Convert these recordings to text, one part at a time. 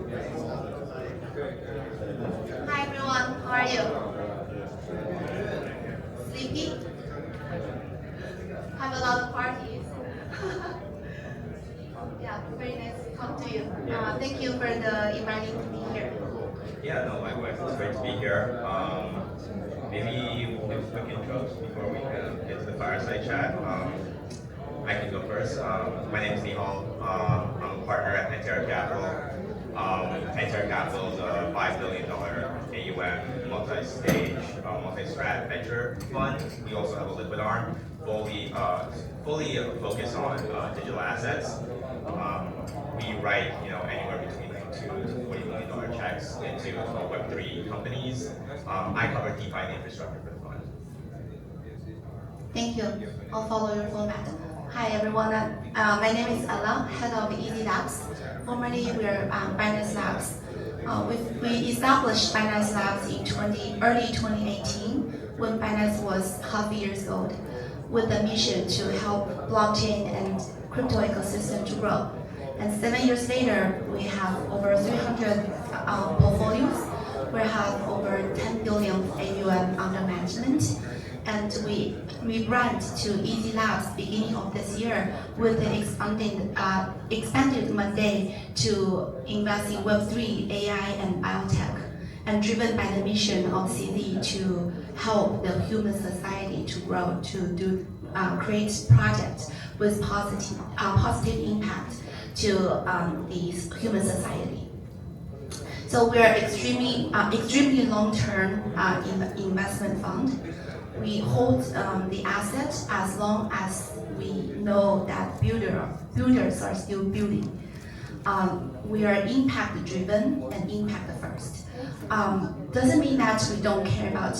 Hi everyone, how are you? Sleepy? Have a lot of parties. Yeah, very nice to talk to you. Thank you for the inviting to be here. Yeah, no, likewise. It's great to be here. Maybe we'll give quick intros before we kind of get to the fireside chat. I can go first. My name is Nihal. I'm a partner at Pantera Capital. Pantera Capital is a $5 billion AUM multi-stage, multi-strat venture fund. We also have a liquid arm, fully focused on digital assets. We write, anywhere between $2 to $40 million checks into Web3 companies. I cover DeFi and infrastructure for the fund. Thank you. I'll follow your format. Hi everyone. My name is Ella, head of Easy Labs. Formerly, we're Binance Labs. We established Binance Labs in early 2018 when Binance was half years old, with the mission to help blockchain and crypto ecosystem to grow. And 7 years later, we have over 300 portfolios. We have over 10 billion AUM under management, and we brand to Easy Labs beginning of this year with the expanded mandate to invest in Web3, AI, and biotech, and driven by the mission of CZ to help the human society to grow, to create projects with positive impact to the human society. So we are extremely long-term investment fund. We hold the assets as long as we know that builders are still building. We are impact driven and impact first. Doesn't mean that we don't care about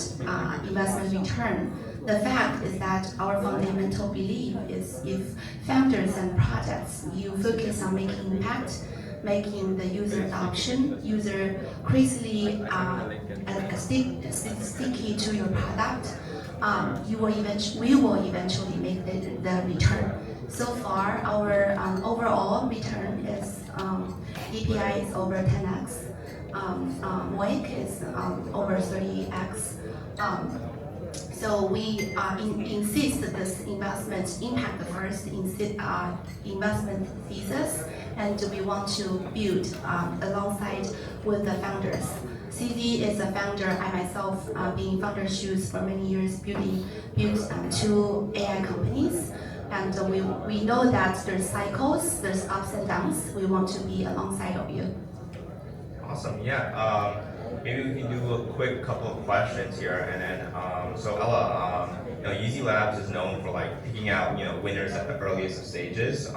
investment return. The fact is that our fundamental belief is if founders and projects, you focus on making impact, making the user adoption, user crazily sticky to your product, we will eventually make the return. So far, our overall return is DPI is over 10x, MOIC is over 30x. So we insist that this investment impact first investment thesis, and we want to build alongside with the founders. CZ is a founder. I myself being founder shoes for many years, built 2 AI companies, and we know that there's cycles, there's ups and downs. We want to be alongside of you. Awesome. Yeah. Maybe we can do a quick couple of questions here, and then so Ella, Easy Labs is known for picking out winners at the earliest of stages.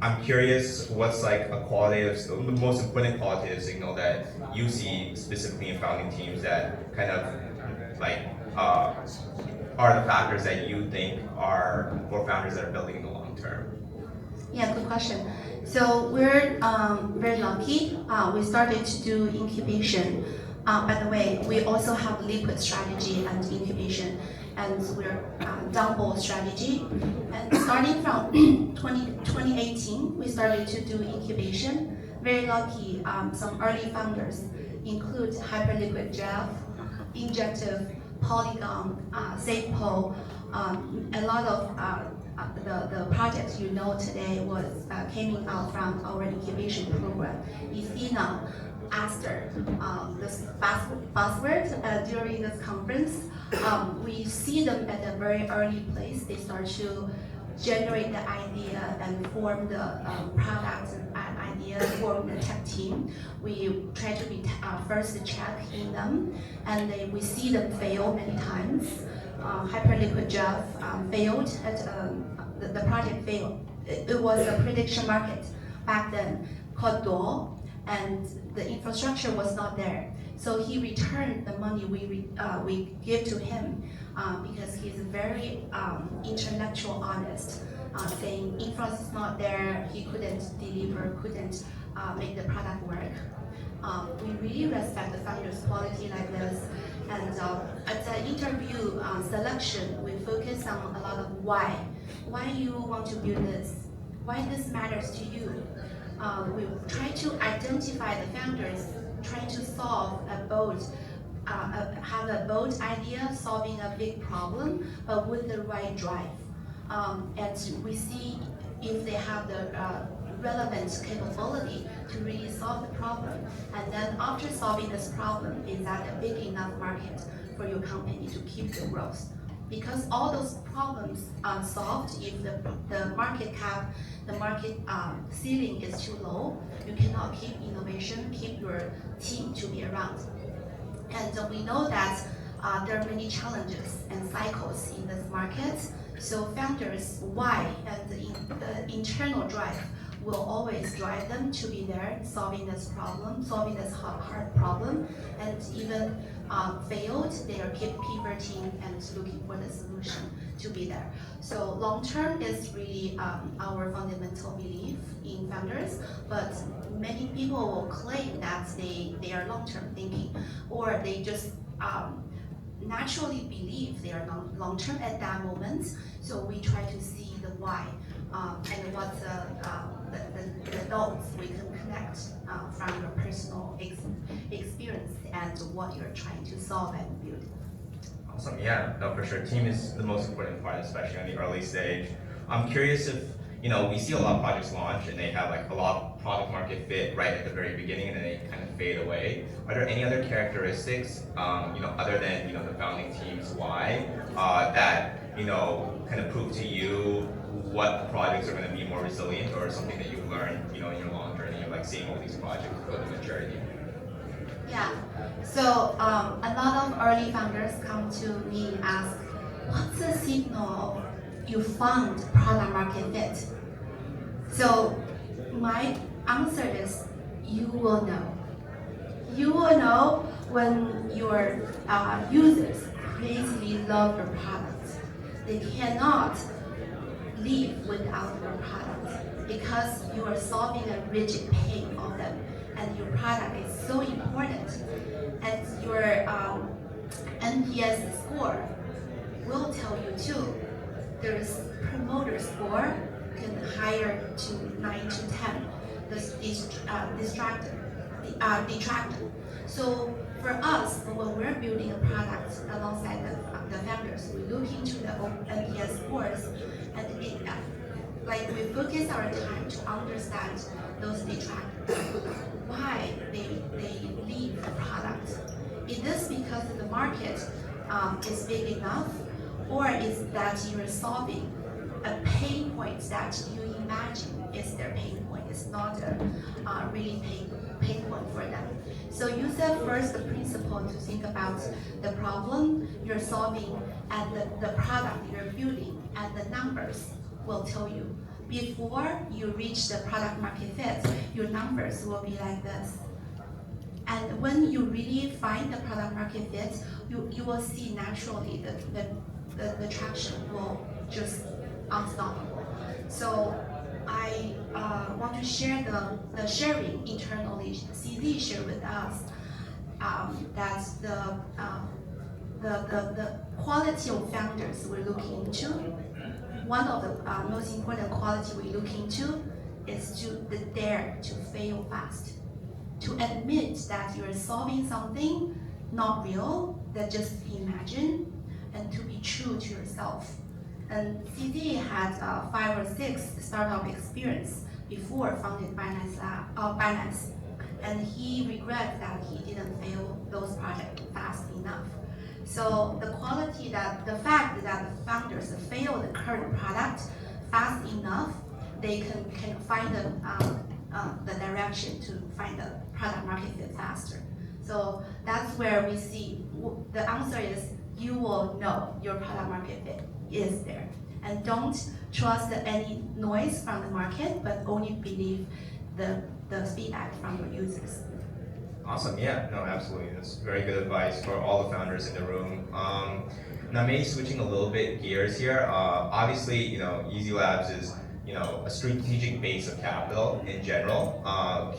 I'm curious, what's the most important qualitative signal that you see specifically in founding teams that kind of are the factors that you think are for founders that are building in the long term? Yeah, good question. So we're very lucky. We started to do incubation. By the way, we also have liquid strategy and incubation, and we're double strategy. And starting from 2018, we started to do incubation. Very lucky. Some early founders include Hyperliquid Jeff, Injective, Polygon, SafePol. A lot of the projects today came out from our incubation program. Ethena, Aster, this buzzword during this conference. We see them at a very early place. They start to generate the idea and form the product and idea, form the tech team. We try to be first to check in them, and we see them fail many times. Hyperliquid Jeff failed the project failed. It was a prediction market back then called Door, and the infrastructure was not there. So he returned the money we give to him because he's very intellectual honest, saying infra is not there, he couldn't deliver, couldn't make the product work. We really respect the founder's quality like this. And at the interview selection, we focus on a lot of why. Why you want to build this? Why this matters to you? we try to identify the founders trying to solve a bold, have a bold idea, solving a big problem, but with the right drive. And we see if they have the relevant capability to really solve the problem. And then after solving this problem, is that a big enough market for your company to keep the growth? Because all those problems are solved if the market cap, the market ceiling is too low, you cannot keep innovation, keep your team to be around. And we know that there are many challenges and cycles in this market. So founders, why, and the internal drive will always drive them to be there, solving this problem, solving this hard problem, and even failed, they are keep pivoting and looking for the solution to be there. So long term is really our fundamental belief in founders, but many people will claim that they are long term thinking, or they just naturally believe they are long term at that moment. So we try to see the why and what the dots we can connect from your personal experience and what you're trying to solve and build. Awesome, yeah, no, for sure. Team is the most important part, especially on the early stage. I'm curious if, we see a lot of projects launch and they have like a lot of product market fit right at the very beginning and then they kind of fade away. Are there any other characteristics, other than, the founding team's why, that, kind of prove to you what projects are going to be more resilient, or something that you've learned, in your long journey of like seeing all these projects go to maturity? Yeah, so a lot of early founders come to me and ask, what's the signal you found product market fit? So my answer is, you will know. You will know when your users crazily love your product. They cannot live without your product because you are solving a rigid pain of them, and your product is so important. And your NPS score will tell you too. There is promoter score can higher to 9 to 10. This detractor. So for us, when we're building a product alongside the founders, we look into the NPS scores, and we focus our time to understand those detractors, why they leave the product. Is this because the market is big enough, or is that you're solving a pain point that you imagine is their pain point? It's not a really pain point for them. So use that first principle to think about the problem you're solving and the product you're building, and the numbers will tell you. Before you reach the product market fit, your numbers will be like this. And when you really find the product market fit, you will see naturally the traction will just unstoppable. So I want to share the sharing internally. CZ shared with us that the quality of founders we're looking into. One of the most important quality we look into is to dare to fail fast, to admit that you're solving something not real, that just imagine, and to be true to yourself. And CD had 5 or 6 startup experience before founded Binance, and he regrets that he didn't fail those projects fast enough. So the fact that the founders fail the current product fast enough, they can find the direction to find the product market fit faster. So that's where we see the answer is, you will know your product market fit is there. And don't trust any noise from the market, but only believe the feedback from your users. Awesome, yeah, no, absolutely. That's very good advice for all the founders in the room. Now maybe switching a little bit gears here. Obviously, Easy Labs is, a strategic base of capital in general.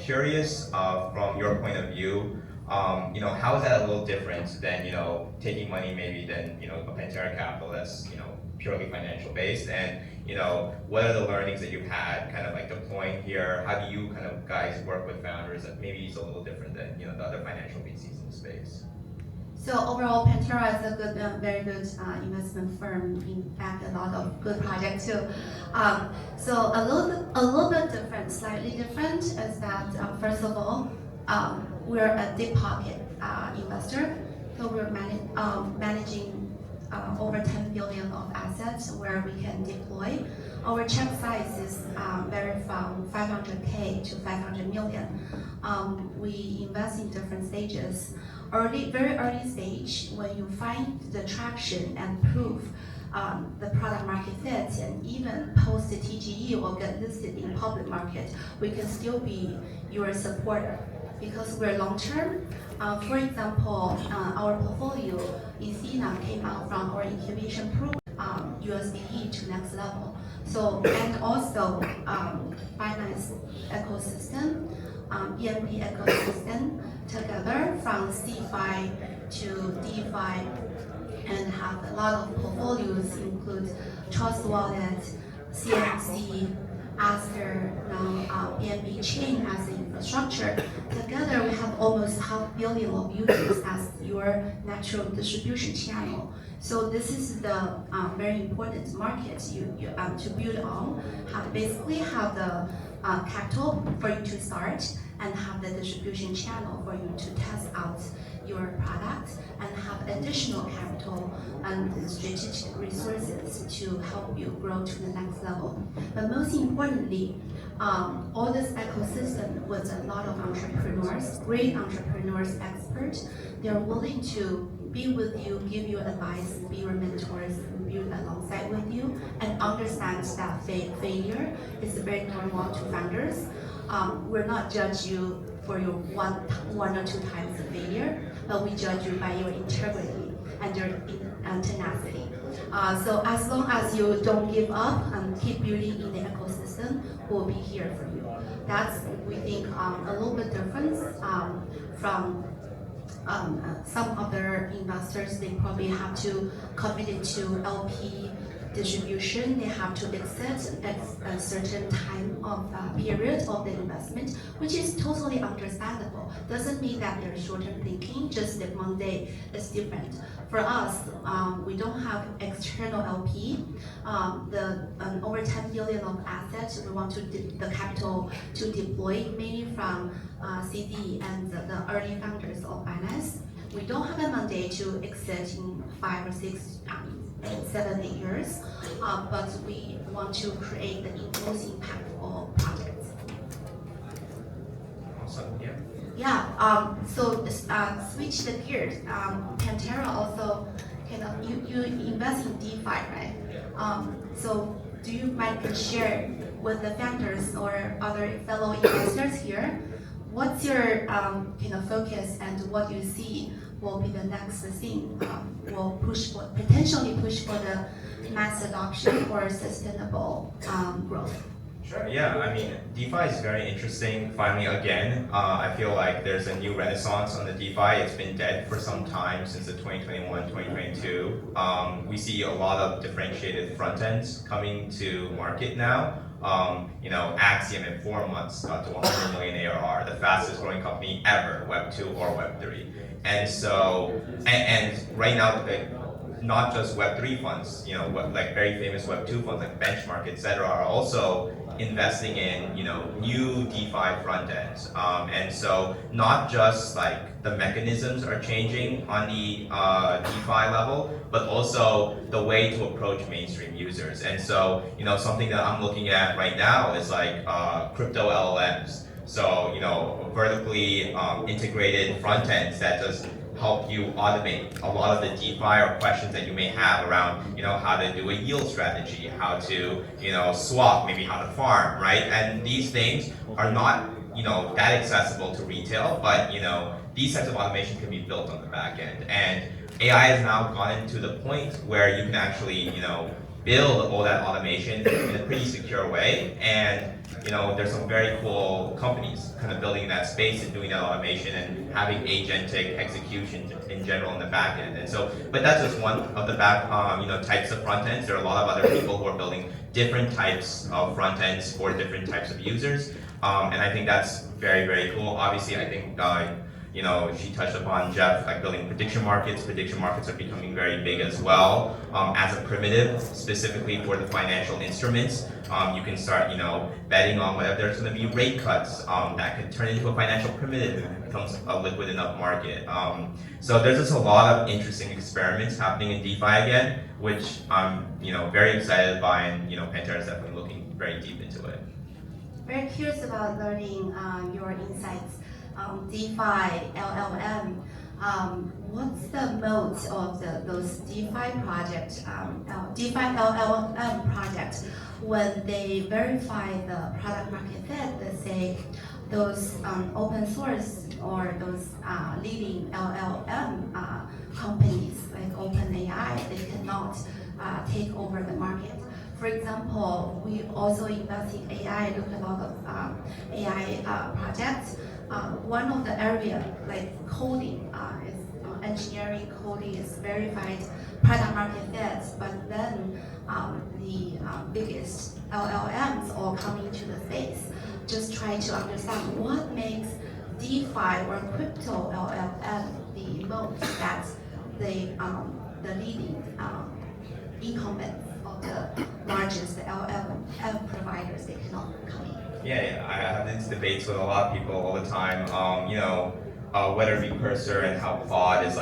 Curious from your point of view, how is that a little different than, taking money maybe than, a Pantera capital that's, purely financial based? And, what are the learnings that you've had kind of like deploying here? How do you kind of guys work with founders that maybe is a little different than the other financial VCs in the space? So overall, Pantera is a good, very good investment firm. In fact, a lot of good projects too. So a little bit different, slightly different is that first of all, we're a deep pocket investor. So we're managing over 10 billion of assets where we can deploy. Our check size is vary from 500K to 500 million. We invest in different stages. Very early stage, when you find the traction and prove the product market fit, and even post the TGE or get listed in public market, we can still be your supporter because we're long term. For example, our portfolio Ethereum came out from our incubation program, USDE to next level. So and also finance ecosystem, EMP ecosystem together from CFI to DeFi, and have a lot of portfolios include Trust Wallet, CMC, Aster, now BNB chain as the infrastructure. Together, we have almost 500 million of users as your natural distribution channel. So this is the very important market to build on. Basically have the capital for you to start and have the distribution channel for you to test out your product and have additional capital and strategic resources to help you grow to the next level. But most importantly, all this ecosystem with a lot of entrepreneurs, great entrepreneurs, experts, they're willing to be with you, give you advice, be your mentors, build alongside with you, and understand that failure is very normal to founders. We're not judge you for your one or two times of failure, but we judge you by your integrity and your tenacity. So as long as you don't give up and keep building in the ecosystem, we'll be here for you. That's, we think, a little bit different from some other investors. They probably have to commit it to LP distribution. They have to exit at a certain time of period of the investment, which is totally understandable. Doesn't mean that they're short-term thinking, just that Monday is different. For us, we don't have external LP. Over 10 billion of assets, we want the capital to deploy mainly from CD and the early founders of finance. We don't have a mandate to exit in 5 or 6 7, 8 years, but we want to create the most impactful projects. Awesome, yeah. Yeah, so switch the gears. Pantera also kind of, you invest in DeFi, right? So do you mind to share with the founders or other fellow investors here, what's your kind of focus and what you see will be the next thing will potentially push for the mass adoption or sustainable growth? Sure, yeah, I mean, DeFi is very interesting. Finally, again, I feel like there's a new renaissance on the DeFi. It's been dead for some time since the 2021, 2022. We see a lot of differentiated front ends coming to market now. Axiom in 4 months got to 100 million ARR, the fastest growing company ever, Web2 or Web3. And so, and right now, not just Web3 funds, like very famous Web2 funds like Benchmark, etc., are also investing in, new DeFi front ends. And so not just like the mechanisms are changing on the DeFi level, but also the way to approach mainstream users. And so, something that I'm looking at right now is like crypto LLMs. So, vertically integrated front ends that just help you automate a lot of the DeFi or questions that you may have around, how to do a yield strategy, how to, swap, maybe how to farm, right? And these things are not, that accessible to retail, but, these types of automation can be built on the back end. And AI has now gotten to the point where you can actually, build all that automation in a pretty secure way. And there's some very cool companies kind of building that space and doing that automation and having agentic execution in general in the back end. And so, but that's just one of the types of front ends. There are a lot of other people who are building different types of front ends for different types of users. And I think that's very, very cool. Obviously, I think she touched upon Jeff, like building prediction markets. Prediction markets are becoming very big as well. As a primitive, specifically for the financial instruments, you can start, betting on whether there's going to be rate cuts that could turn into a financial primitive if it becomes a liquid enough market. So there's just a lot of interesting experiments happening in DeFi again, which I'm, very excited by, and Pantera is definitely looking very deep into it. Very curious about learning your insights. DeFi, LLM, what's the mode of those DeFi projects, DeFi LLM projects, when they verify the product market fit, let's say those open source or those leading LLM companies like OpenAI, they cannot take over the market. For example, we also invest in AI, look at a lot of AI projects. One of the area like coding is engineering coding is verified product market fit, but then the biggest LLMs all coming to the space. Just try to understand what makes DeFi or crypto LLM the most that the leading incumbents of the largest LLM providers, they cannot come in. Yeah, I have these debates with a lot of people all the time. Whether it be Cursor and how Claude is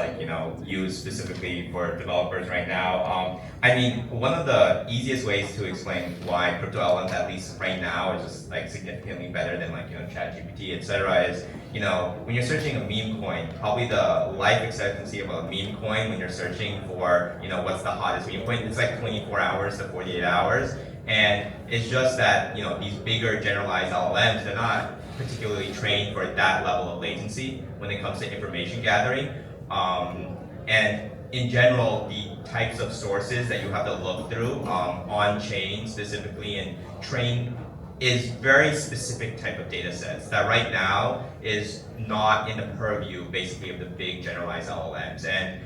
used specifically for developers right now. I mean, one of the easiest ways to explain why crypto LLMs, at least right now, is just significantly better than ChatGPT, etc. is when you're searching a meme coin, probably the life expectancy of a meme coin when you're searching for what's the hottest meme coin, it's 24 hours to 48 hours. And it's just that these bigger generalized LLMs, they're not particularly trained for that level of latency when it comes to information gathering. And in general, the types of sources that you have to look through on chain specifically and train is very specific type of data sets that right now is not in the purview basically of the big generalized LLMs. And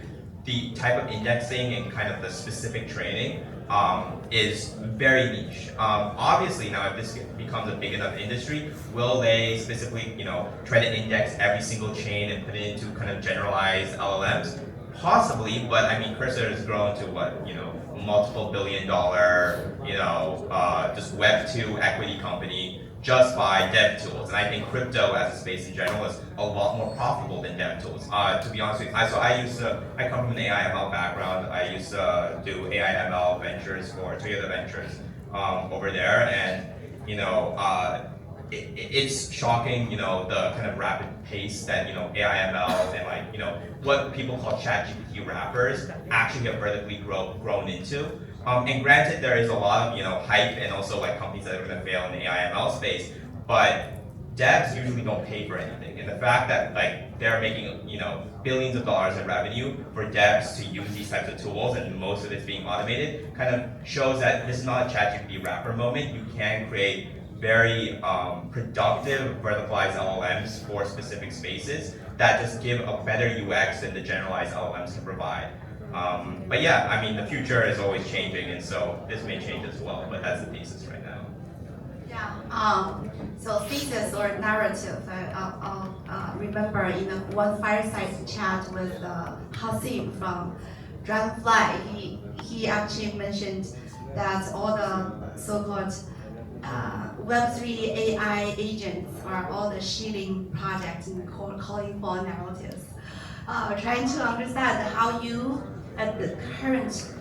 the type of indexing and kind of the specific training is very niche. Obviously, now if this becomes a big enough industry, will they specifically, try to index every single chain and put it into kind of generalized LLMs? Possibly, but I mean, Cursor has grown to what, multiple $billion, just Web2 equity company just by dev tools. And I think crypto as a space in general is a lot more profitable than dev tools. To be honest with you, I come from an AI ML background. I used to do AI ML ventures for Toyota Ventures over there, and it's shocking, the kind of rapid pace that AI ML and what people call ChatGPT wrappers actually have vertically grown into. And granted, there is a lot of hype and also companies that are going to fail in the AI ML space, but devs usually don't pay for anything. And the fact that they're making billions of dollars in revenue for devs to use these types of tools, and most of it's being automated, kind of shows that this is not a ChatGPT wrapper moment. You can create very productive verticalized LLMs for specific spaces that just give a better UX than the generalized LLMs can provide. But yeah, I mean, the future is always changing, and so this may change as well, but that's the thesis right now. Yeah, so thesis or narrative, I'll remember in one fireside chat with Hasim from Dragonfly, he actually mentioned that all the so-called Web3 AI agents are all the shilling projects and calling for narratives. Trying to understand how you, at the current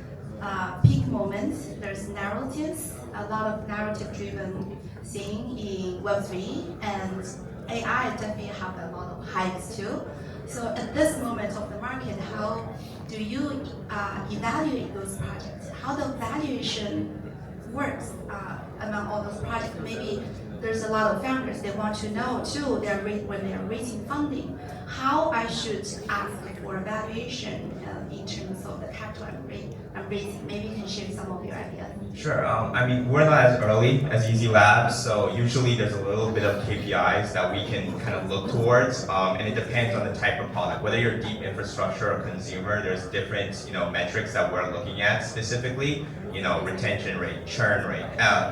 peak moment, there's narratives, a lot of narrative-driven thing in Web3, and AI definitely have a lot of hypes too. So at this moment of the market, how do you evaluate those projects? How the valuation works among all those projects? Maybe there's a lot of founders, they want to know too, when they're raising funding, how I should ask for evaluation in terms of the capital I'm raising? Maybe you can share some of your ideas. Sure. I mean, we're not as early as Easy Labs, so usually there's a little bit of KPIs that we can kind of look towards, and it depends on the type of product. Whether you're deep infrastructure or consumer, there's different metrics that we're looking at specifically. Retention rate, churn rate.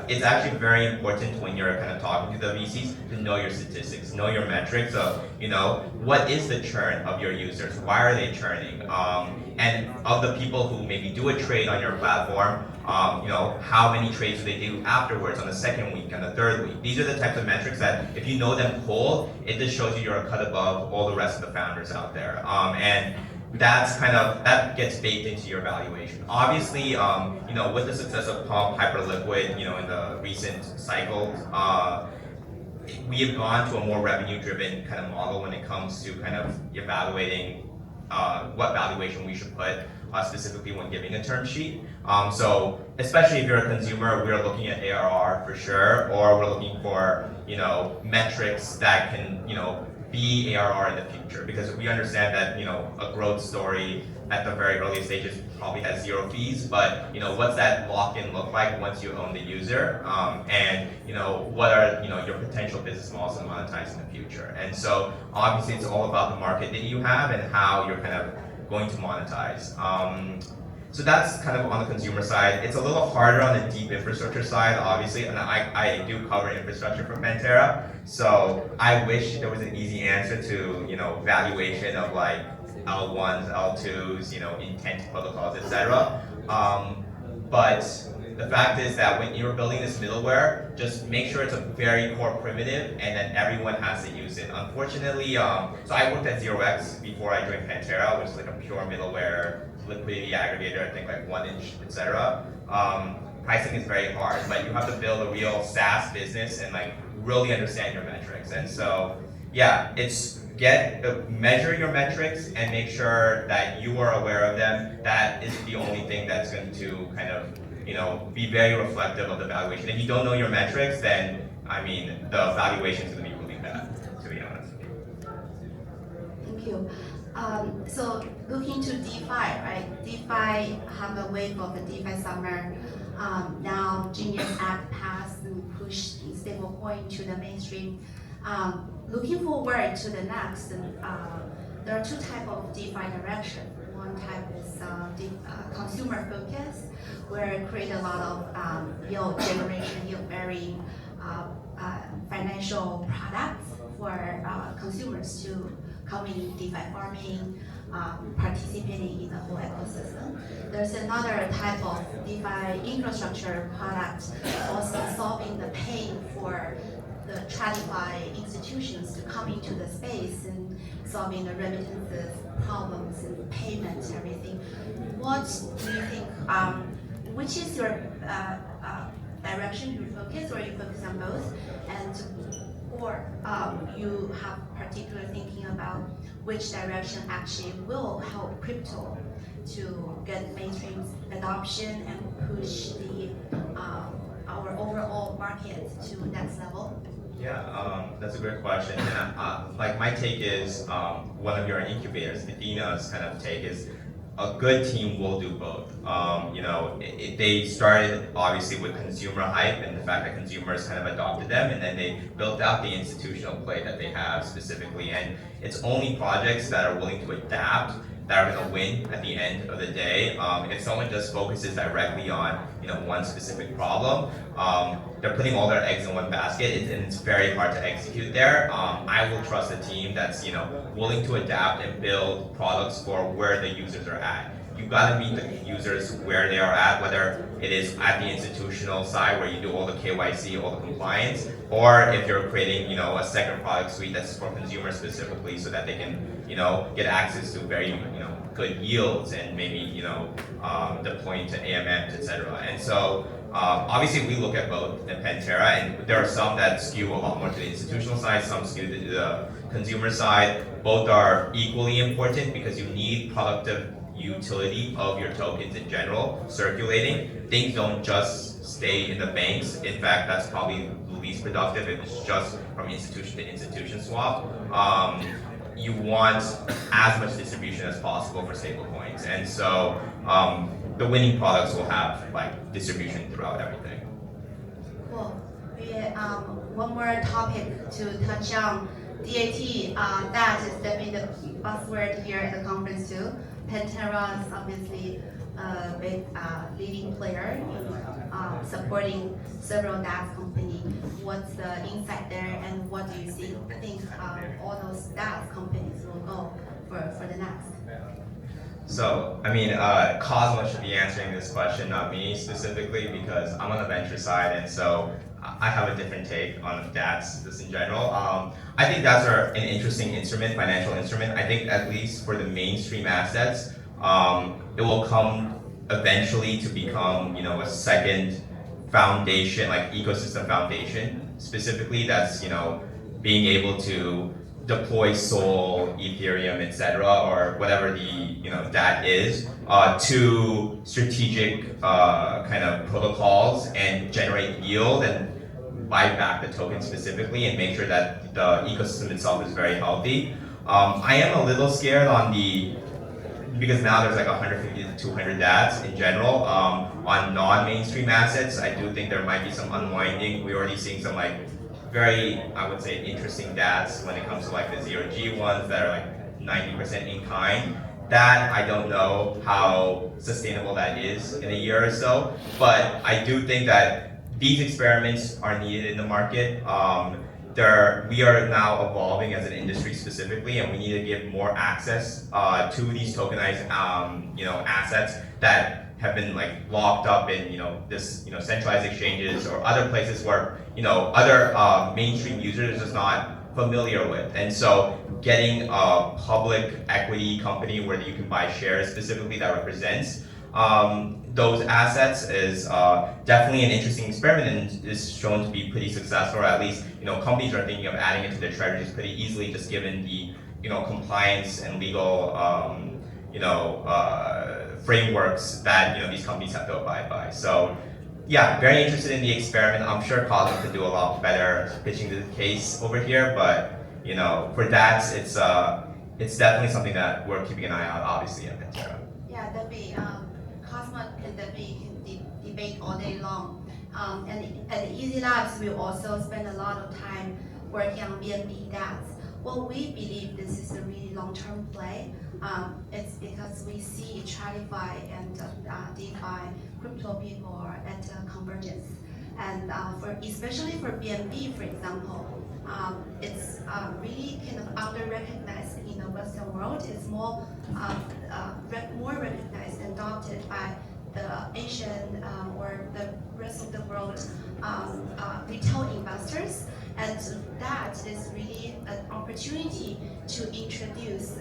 It's actually very important when you're kind of talking to the VCs to know your statistics, know your metrics of what is the churn of your users, why are they churning, and of the people who maybe do a trade on your platform. How many trades do they do afterwards on the second week and the third week? These are the types of metrics that if you know them cold, it just shows you you're a cut above all the rest of the founders out there. And that gets baked into your valuation. Obviously, with the success of Pump, Hyperliquid, in the recent cycles, we have gone to a more revenue-driven kind of model when it comes to kind of evaluating what valuation we should put specifically when giving a term sheet. So especially if you're a consumer, we're looking at ARR for sure, or we're looking for metrics that can be ARR in the future, because we understand that a growth story at the very early stages probably has zero fees, but what's that lock-in look like once you own the user, and what are your potential business models to monetize in the future. And so obviously it's all about the market that you have and how you're kind of going to monetize. So that's kind of on the consumer side. It's a little harder on the deep infrastructure side, obviously, and I do cover infrastructure for Pantera, so I wish there was an easy answer to valuation of like L1s, L2s, intent protocols, etc. But the fact is that when you're building this middleware, just make sure it's a very core primitive and then everyone has to use it. Unfortunately, so I worked at 0x before I joined Pantera, which is like a pure middleware liquidity aggregator, I think like 1inch, etc. Pricing is very hard, but you have to build a real SaaS business and like really understand your metrics. And so, yeah, it's measure your metrics and make sure that you are aware of them. That is the only thing that's going to kind of be very reflective of the valuation. If you don't know your metrics, then I mean the valuation is going to be really bad, to be honest. Thank you. So looking to DeFi, right? DeFi have a wave of the DeFi summer. Now Genius Act passed and pushed stablecoin to the mainstream. Looking forward to the next, there are two types of DeFi direction. One type is consumer focus, where it create a lot of yield generation, yield bearing financial products for consumers to come in DeFi farming, participating in the whole ecosystem. There's another type of DeFi infrastructure product also solving the pain for the TradFi institutions to come into the space and solving the remittances problems and payments, everything. What do you think, which is your direction you focus, or you focus on both? Or you have particular thinking about which direction actually will help crypto to get mainstream adoption and push our overall market to next level? Yeah, that's a great question. And like my take is, one of your incubators, Dina's kind of take is, a good team will do both. They started obviously with consumer hype and the fact that consumers kind of adopted them, and then they built out the institutional play that they have specifically. And it's only projects that are willing to adapt that are going to win at the end of the day. If someone just focuses directly on one specific problem, they're putting all their eggs in one basket, and it's very hard to execute there. I will trust a team that's willing to adapt and build products for where the users are at. You got to meet the users where they are at, whether it is at the institutional side where you do all the KYC, all the compliance, or if you're creating a second product suite that's for consumers specifically, so that they can get access to very good yields and maybe deploying to AMMs, etc. And so obviously we look at both in Pantera, and there are some that skew a lot more to the institutional side, some skew to the consumer side. Both are equally important because you need productive utility of your tokens in general circulating. Things don't just stay in the banks. In fact, that's probably the least productive if it's just from institution to institution swap. you want as much distribution as possible for stablecoins, and so the winning products will have like distribution throughout everything. Cool. One more topic to touch on. DAT, that is definitely the buzzword here at the conference too. Pantera is obviously a big leading player in supporting several DAT companies. What's the insight there, and what do you think all those DAT companies will go for the next? So, I mean, Cosmo should be answering this question, not me specifically, because I'm on the venture side, and so I have a different take on DATs just in general. I think DATs are an interesting instrument, financial instrument. I think at least for the mainstream assets, it will come eventually to become, you know, a second foundation, like ecosystem foundation, specifically that's, you know, being able to deploy Sol, Ethereum, etc., or whatever the, you know, DAT is, to strategic kind of protocols and generate yield and buy back the token specifically and make sure that the ecosystem itself is very healthy. I am a little scared on the, because now there's like 150 to 200 DATs in general. On non-mainstream assets, I do think there might be some unwinding. We're already seeing some like very, I would say, interesting DATs when it comes to like the zero-G ones that are like 90% in kind. That, I don't know how sustainable that is in a year or so, but I do think that these experiments are needed in the market. We are now evolving as an industry specifically, and we need to give more access to these tokenized, you know, assets that have been like locked up in, you know, this, you know, centralized exchanges or other places where, you know, other mainstream users is not familiar with. And so getting a public equity company where you can buy shares specifically that represents those assets is definitely an interesting experiment and is shown to be pretty successful, or at least, you know, companies are thinking of adding it to their treasuries pretty easily, just given the, you know, compliance and legal, you know, frameworks that, you know, these companies have to abide by. So yeah, very interested in the experiment. I'm sure Cosmo could do a lot better pitching the case over here, but, you know, for that, it's definitely something that we're keeping an eye on, obviously, at Pantera. Yeah, definitely. Cosmo and definitely can debate all day long. And at Easy Labs, we also spend a lot of time working on BNB DATs. Well, we believe this is a really long-term play. It's because we see TradFi and DeFi crypto people are at convergence. And especially for BNB, for example, it's really kind of under-recognized in the Western world. It's more recognized and adopted by the Asian or the rest of the world retail investors. And that is really an opportunity to introduce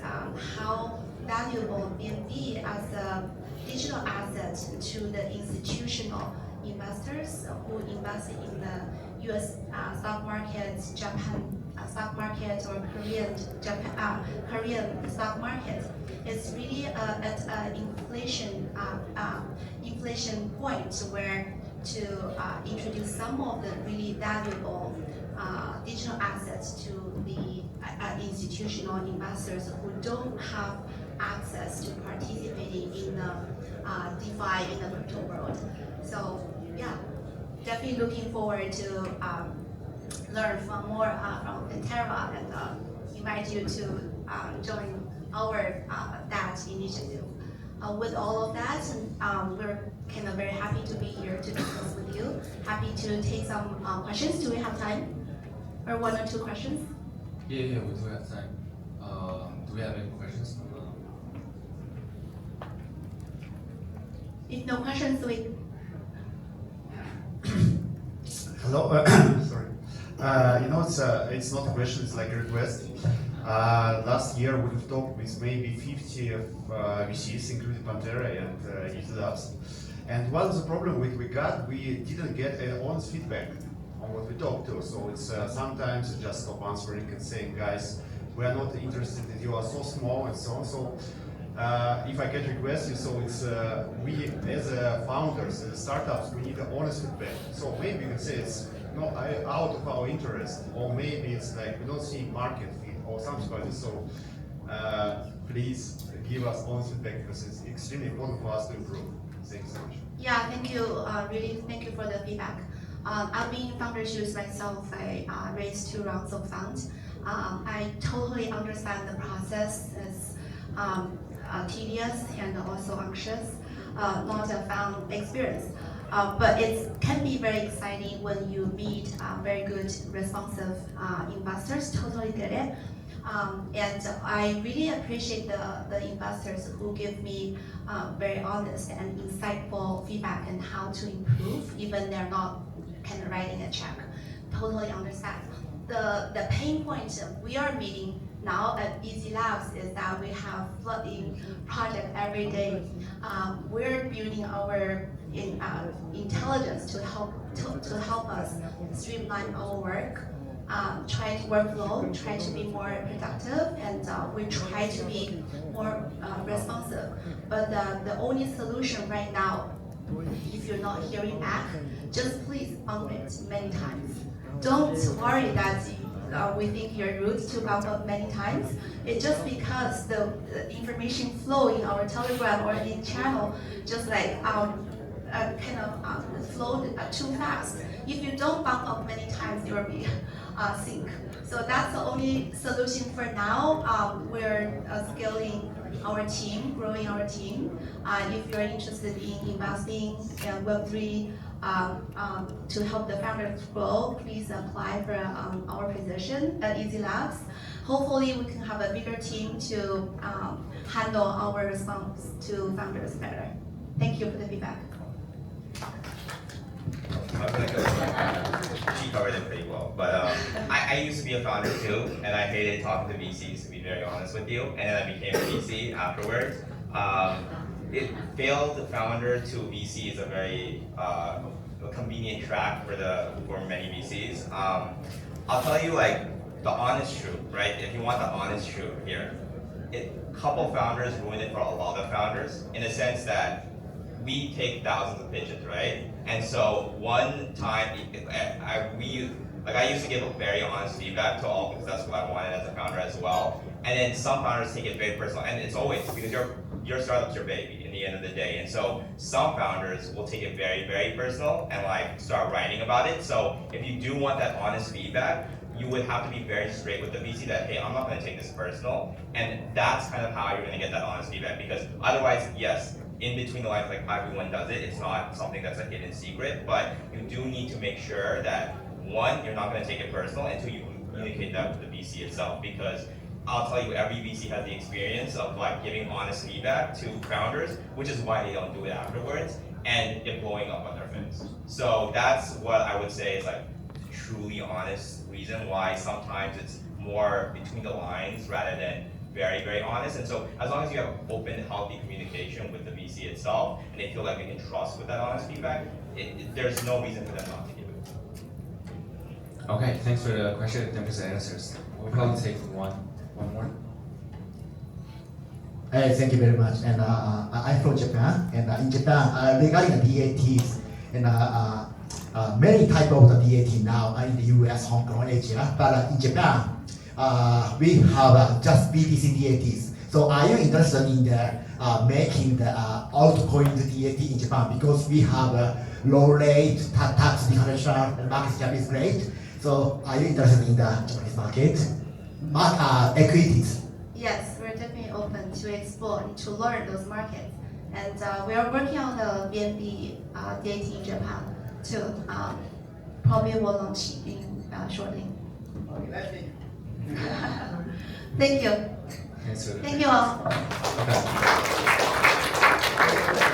how valuable BNB as a digital asset to the institutional investors who invest in the US stock market, Japan stock market, or Korean stock market. It's really at an inflation point where to introduce some of the really valuable digital assets to the institutional investors who don't have access to participating in the DeFi in the crypto world. So yeah, definitely looking forward to learn from more from Pantera and invite you to join our that initiative. With all of that, we're kind of very happy to be here to discuss with you. Happy to take some questions. Do we have time? Or one or two questions? Yeah, we do have time. Do we have any questions? If no questions, we. Hello, sorry. You know, it's not a question, it's like a request. Last year we've talked with maybe 50 of VCs, including Pantera and Easy Labs. And one of the problems we got, we didn't get an honest feedback on what we talked to. So it's sometimes just stop answering and saying, guys, we are not interested in you are so small and so on. So if I can request you, so it's we as founders, as startups, we need an honest feedback. So maybe you can say it's out of our interest, or maybe it's like we don't see market fit or something like this. So please give us honest feedback because it's extremely important for us to improve. Thanks so much. Yeah, thank you. Really, thank you for the feedback. I've been in founder shoes myself. I raised 2 rounds of funds. I totally understand the process is tedious and also anxious, not a fun experience. But it can be very exciting when you meet very good, responsive investors. Totally get it. And I really appreciate the investors who give me very honest and insightful feedback on how to improve, even they're not kind of writing a check. Totally understand. The pain point we are meeting now at Easy Labs is that we have flooding project every day. We're building our intelligence to help us streamline our work. Try to workflow, try to be more productive, and we try to be more responsive. But the only solution right now, if you're not hearing back, just please bump it many times. Don't worry that we think you're rude to bump up many times. It's just because the information flow in our Telegram or in channel just like kind of flowed too fast. If you don't bump up many times, you will be sink. So that's the only solution for now. We're scaling our team, growing our team. If you're interested in investing in Web3 to help the founders grow, please apply for our position at Easy Labs. Hopefully, we can have a bigger team to handle our response to founders better. Thank you for the feedback. She covered it pretty well. But I used to be a founder too, and I hated talking to VCs, to be very honest with you. And then I became a VC afterwards. Failed founder to VC is a very convenient track for many VCs. I'll tell you like the honest truth, right? If you want the honest truth here, a couple founders ruined it for a lot of founders in the sense that we take thousands of pitches, right? And so one time, I used to give a very honest feedback to all because that's what I wanted as a founder as well. And then some founders take it very personal, and it's always because your startup's your baby in the end of the day. And so some founders will take it very, very personal and like start writing about it. So if you do want that honest feedback, you would have to be very straight with the VC that, hey, I'm not going to take this personal. And that's kind of how you're going to get that honest feedback because otherwise, yes, in between the lines, like everyone does it. It's not something that's a hidden secret, but you do need to make sure that one, you're not going to take it personal, and two, you communicate that with the VC itself. Because I'll tell you, every VC has the experience of like giving honest feedback to founders, which is why they don't do it afterwards, and it blowing up on their face. So that's what I would say is like truly honest reason why sometimes it's more between the lines rather than very, very honest. And so as long as you have open, healthy communication with the VC itself, and they feel like they can trust with that honest feedback, there's no reason for them not to give it. Okay, thanks for the question. Thanks for the answers. We'll probably take one more. Thank you very much. And I'm from Japan. And in Japan, regarding the DATs, and many type of the DAT now are in the US, Hong Kong, Asia. But in Japan, we have just BTC DATs. So are you interested in making the altcoin DAT in Japan? Because we have a low rate, tax differential, and market cap is great. So are you interested in the Japanese market? Equities. Yes, we're definitely open to explore and to learn those markets. And we are working on the BNB DAT in Japan too. Probably will launch in shortly. Thank you. Thanks for the Thank you all. Okay.